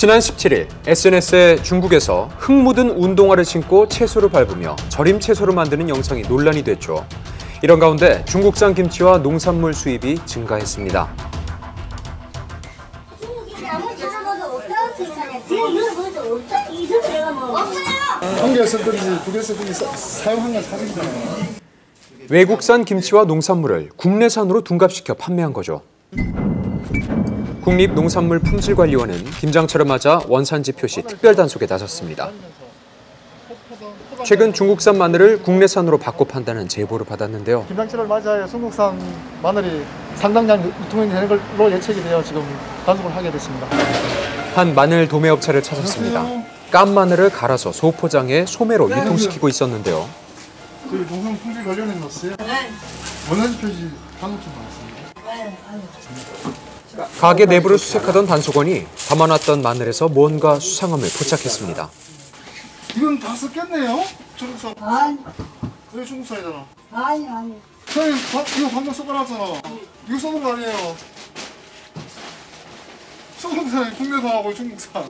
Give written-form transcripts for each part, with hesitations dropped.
지난 17일 SNS에 중국에서 흙 묻은 운동화를 신고 채소를 밟으며 절임 채소를 만드는 영상이 논란이 됐죠. 이런 가운데 중국산 김치와 농산물 수입이 증가했습니다. 한 개 썼든지 두 개 썼든지 사용한 건 사실이잖아요. 외국산 김치와 농산물을 국내산으로 둔갑시켜 판매한 거죠. 국립농산물품질관리원은 김장철을 맞아 원산지 표시 특별 단속에 나섰습니다. 최근 중국산 마늘을 국내산으로 바꿔 판다는 제보를 받았는데요. 김장철을 맞아야 중국산 마늘이 상당량 유통이 되는 걸로 예측이 되어 지금 단속을 하게 됐습니다. 한 마늘 도매업체를 찾았습니다. 깐 마늘을 갈아서 소포장해 소매로 유통시키고 있었는데요. 저희 농산품질관리원에 넣었어요. 원산지 표시 방금 좀 나왔습니다. 가게 내부를 수색하던 단속원이 담아놨던 마늘에서 뭔가 수상함을 포착했습니다. 이건 다 썼겠네요? 중국산. 아니. 왜 중국산이잖아? 아니. 선생님, 이거 방금 섞어놨잖아. 이거 섞은 거 아니에요? 섞은 국내산하고 중국산.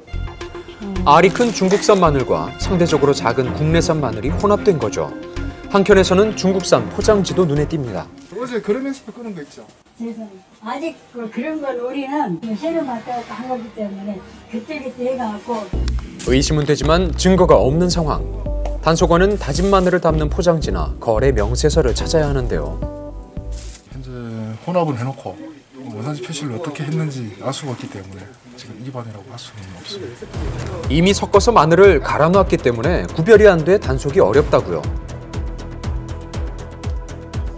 알이 큰 중국산 마늘과 상대적으로 작은 국내산 마늘이 혼합된 거죠. 한켠에서는 중국산 포장지도 눈에 띕니다. 어제 거래명세표 끄는 거 있죠? 세상에. 아직 그런 걸 우리는 새로 맡아서 한 거기 때문에 그때그때 해갖고. 의심은 되지만 증거가 없는 상황. 단속원은 다진 마늘을 담는 포장지나 거래 명세서를 찾아야 하는데요. 현재 혼합은 해놓고 원산지 표시를 어떻게 했는지 알 수가 없기 때문에 지금 위반이라고 할 수는 없습니다. 이미 섞어서 마늘을 갈아놨기 때문에 구별이 안 돼 단속이 어렵다고요.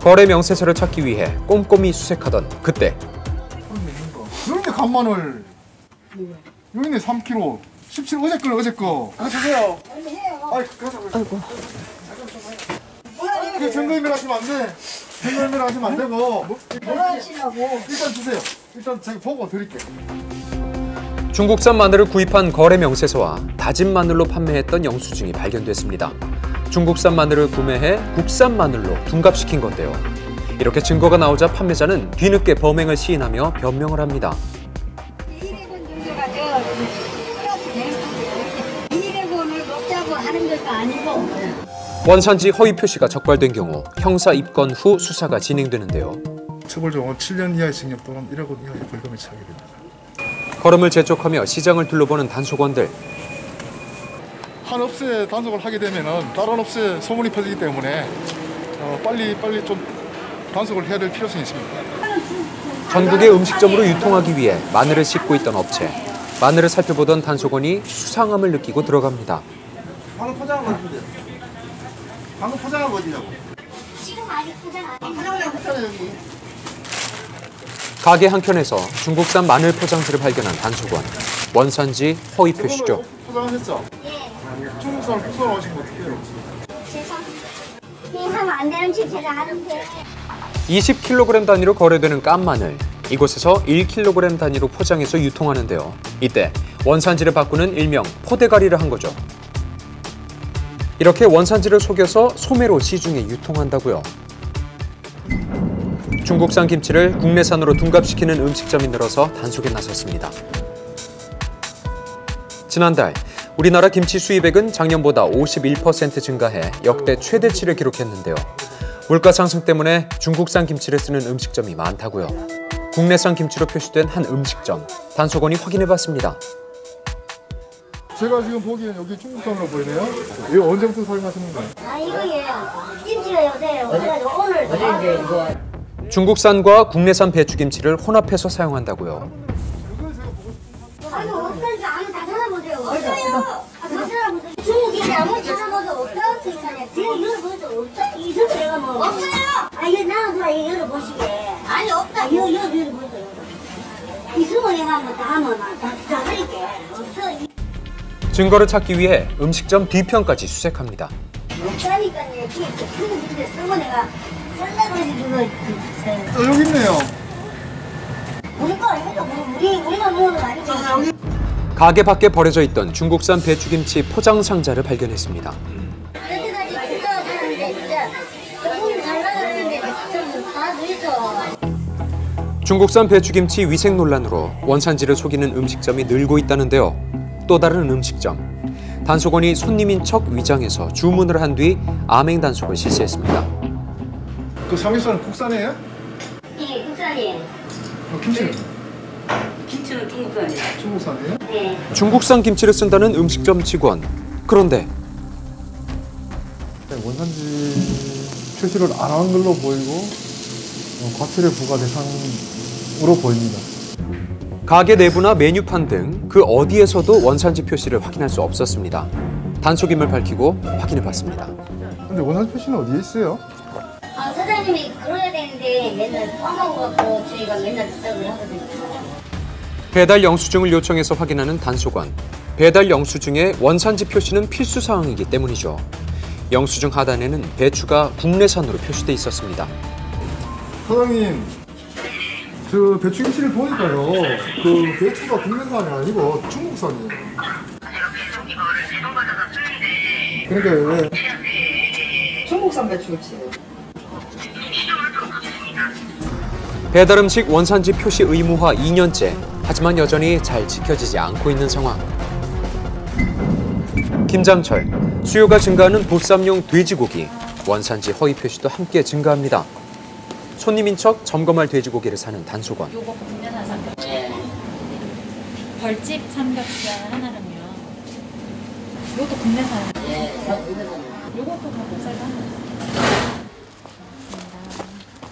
거래 명세서를 찾기 위해 꼼꼼히 수색하던 그때 여기 간마늘 여기 있네 3kg 17 어제 거 그거 주세요. 아이고 그 증거인멸 하시면 안 돼. 증거인멸 하시면 안 되고 뭐라 하시라고. 일단 주세요. 일단 제가 보고 드릴게요. 중국산 마늘을 구입한 거래 명세서와 다진 마늘로 판매했던 영수증이 발견됐습니다. 중국산 마늘을 구매해 국산 마늘로 둔갑시킨 건데요. 이렇게 증거가 나오자 판매자는 뒤늦게 범행을 시인하며 변명을 합니다. 200원을 먹자고 하는 것도 아니고. 원산지 허위 표시가 적발된 경우 형사 입건 후 수사가 진행되는데요. 처벌조항은 7년 이하의 징역 또는 1억 원 이하의 벌금에 처하게 됩니다. 걸음을 재촉하며 시장을 둘러보는 단속원들. 한 업체에 단속을 하게 되면은 다른 업체에 소문이 퍼지기 때문에 빨리 좀 단속을 해야 될 필요성이 있습니다. 전국의 음식점으로 유통하기 위해 마늘을 싣고 있던 업체. 마늘을 살펴보던 단속원이 수상함을 느끼고 들어갑니다. 방금 포장한 거 어딘데? 방금 포장한 거 어디냐고? 지금 아직 포장 안 해. 여기. 가게 한켠에서 중국산 마늘 포장지를 발견한 단속원. 원산지 허위 표시죠. 포장하셨죠? 예. 중국산을 국산으로 하신 거 어떻게 해요? 하면 안 되는 짓 제가 하는데. 20kg 단위로 거래되는 깐 마늘. 이곳에서 1kg 단위로 포장해서 유통하는데요. 이때 원산지를 바꾸는 일명 포대가리를 한 거죠. 이렇게 원산지를 속여서 소매로 시중에 유통한다고요. 중국산 김치를 국내산으로 둔갑시키는 음식점이 늘어서 단속에 나섰습니다. 지난달 우리나라 김치 수입액은 작년보다 51% 증가해 역대 최대치를 기록했는데요. 물가 상승 때문에 중국산 김치를 쓰는 음식점이 많다고요. 국내산 김치로 표시된 한 음식점, 단속원이 확인해봤습니다. 제가 지금 보기엔 여기 중국산으로 보이네요. 이거 언제부터 사용하시는 거예요? 아 이거예요. 김치가 요새요. 그래가지고 오늘 중국산과 국내산 배추김치를 혼합해서 사용한다고요. 아니 없다니까 아무 다 찾아보세요. 없어요. 다 찾아보세요. 중국이 아무리 찾아봐도 없다고 생각해. 제가 열어보세요. 없다. 이거 제가 뭐 없어요. 아 이거 나와서 이거 열어보시게. 아니 없다. 이거 열어보세요. 있으면 내가 한번 다 하면 다 드릴게. 없어. 증거를 찾기 위해 음식점 뒤편까지 수색합니다. 없다니까요. 그게 쓰고 내가 쓴다고 해서 그거 여기 있네요. 우리 거 아니죠? 우리만 먹는 거 아니죠? 가게 밖에 버려져 있던 중국산 배추김치 포장 상자를 발견했습니다. 여태까지 진짜 잘하는데 진짜 조금 잘 나가는데 좀다 늦어. 중국산 배추김치 위생 논란으로 원산지를 속이는 음식점이 늘고 있다는데요. 또 다른 음식점. 단속원이 손님인 척 위장해서 주문을 한 뒤 암행 단속을 실시했습니다. 그 삼겹살은 국산이에요? 예, 국산이에요. 김치는? 김치는 중국산이에요. 중국산이에요? 네. 중국산 김치를 쓴다는 음식점 직원. 그런데 원산지 표시를 안 한 걸로 보이고 과태료 부과 대상으로 보입니다. 가게 내부나 메뉴판 등 그 어디에서도 원산지 표시를 확인할 수 없었습니다. 단속임을 밝히고 확인해봤습니다. 근데 원산지 표시는 어디에 있어요? 아, 사장님이 그러야 되는데 맨날 까먹어갖고 저희가 맨날 부탁을 하거든요. 배달 영수증을 요청해서 확인하는 단속원. 배달 영수증의 원산지 표시는 필수 사항이기 때문이죠. 영수증 하단에는 배추가 국내산으로 표시돼 있었습니다. 사장님, 저 배추김치를 보니까요. 그 배추가 국내산이 아니고 중국산이에요. 그러니까 왜? 중국산 배추김치예요. 배달 음식 원산지 표시 의무화 2년째. 하지만 여전히 잘 지켜지지 않고 있는 상황. 김장철, 수요가 증가하는 보쌈용 돼지고기. 원산지 허위 표시도 함께 증가합니다. 손님인 척 점검할 돼지고기를 사는 단속원. 요거 국내산 삼겹살. 벌집 삼겹살 하나랑요. 요것도 국내산. 요것도 다 목살 하나.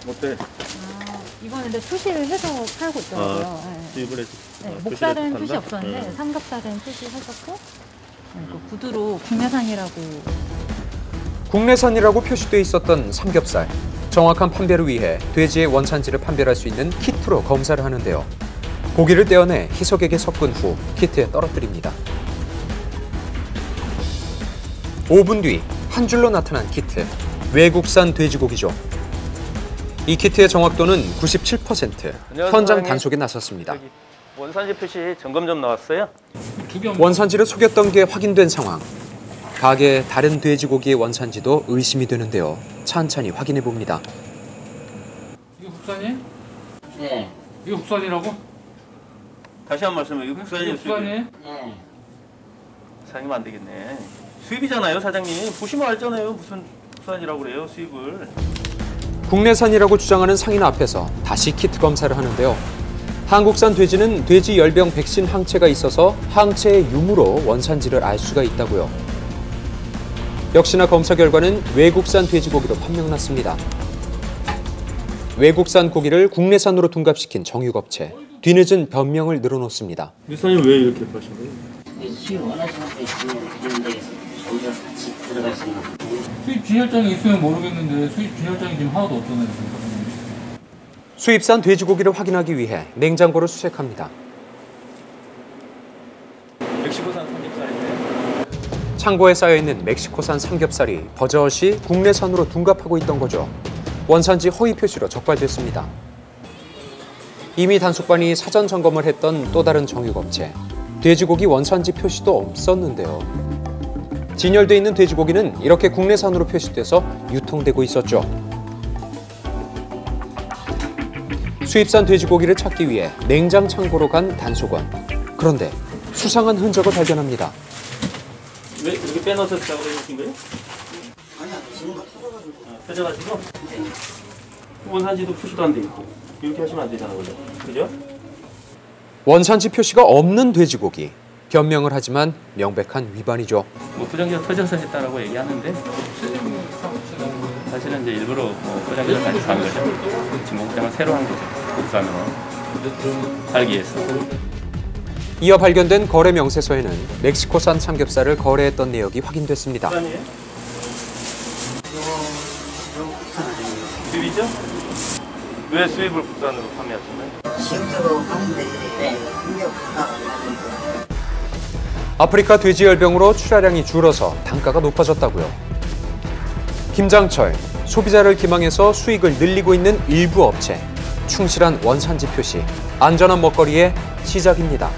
어때? 이거는 근데 표시를 해서 팔고 있더라고요. 일부러 네, 목살은 표시 없었는데 삼겹살은 표시하셨고 구두로 국내산이라고. 국내산이라고 표시돼 있었던 삼겹살. 정확한 판별을 위해 돼지의 원산지를 판별할 수 있는 키트로 검사를 하는데요. 고기를 떼어내 희석액에 섞은 후 키트에 떨어뜨립니다. 5분 뒤 한 줄로 나타난 키트. 외국산 돼지고기죠. 이 키트의 정확도는 97%. 현장 사장님. 단속에 나섰습니다. 원산지 표시 점검 좀 나왔어요? 원산지를 속였던 게 확인된 상황. 가게의 다른 돼지고기의 원산지도 의심이 되는데요. 찬찬히 확인해 봅니다. 이게 국산이에요? 네. 이게 국산이라고? 다시 한 번 말씀해. 이거 국산이에요? 이게 국산이에요? 네. 사장님 안 되겠네. 수입이잖아요, 사장님. 보시면 알잖아요. 무슨 국산이라고 그래요, 수입을. 국내산이라고 주장하는 상인 앞에서 다시 키트 검사를 하는데요. 한국산 돼지는 돼지 열병 백신 항체가 있어서 항체의 유무로 원산지를 알 수가 있다고요. 역시나 검사 결과는 외국산 돼지고기로 판명났습니다. 외국산 고기를 국내산으로 둔갑시킨 정육업체. 뒤늦은 변명을 늘어놓습니다. 사장님 왜 이렇게 파신 거예요? 수입 원하시는 데 있는데 거기가 같이 들어가시는 거. 수입 진열장이 있으면 모르겠는데 수입 진열장이 지금 하나도 없잖아요. 수입산 돼지고기를 확인하기 위해 냉장고를 수색합니다. 멕시코산 삼겹살인데. 창고에 쌓여있는 멕시코산 삼겹살이 버젓이 국내산으로 둔갑하고 있던 거죠. 원산지 허위 표시로 적발됐습니다. 이미 단속반이 사전 점검을 했던 또 다른 정육업체. 돼지고기 원산지 표시도 없었는데요. 진열돼 있는 돼지고기는 이렇게 국내산으로 표시돼서 유통되고 있었죠. 수입산 돼지고기를 찾기 위해 냉장 창고로 간 단속원. 그런데 수상한 흔적을 발견합니다. 왜 이렇게 빼놓으셨다고 그러신 거예요? 아니야, 지금 거 터져가지고. 펴져가지고? 원산지도 표시도 안 돼 있고. 이렇게 하시면 안 되잖아, 그죠? 원산지 표시가 없는 돼지고기. 변명을 하지만 명백한 위반이죠. 뭐 포장지가 터져서 했다라고 얘기하는데 사실은 이제 일부러 포장지를 다시 산 거죠. 진공장을 새로 한 거죠. 국산으로 살기 위해서. 이어 발견된 거래 명세서에는 멕시코산 삼겹살을 거래했던 내역이 확인됐습니다. 국산이에요? 수입이죠? 왜 수입을 국산으로 판매하셨나요? 지역적으로 하는데 풍력 하나가 아프리카 돼지열병으로 출하량이 줄어서 단가가 높아졌다고요. 김장철, 소비자를 기망해서 수익을 늘리고 있는 일부 업체. 충실한 원산지 표시, 안전한 먹거리의 시작입니다.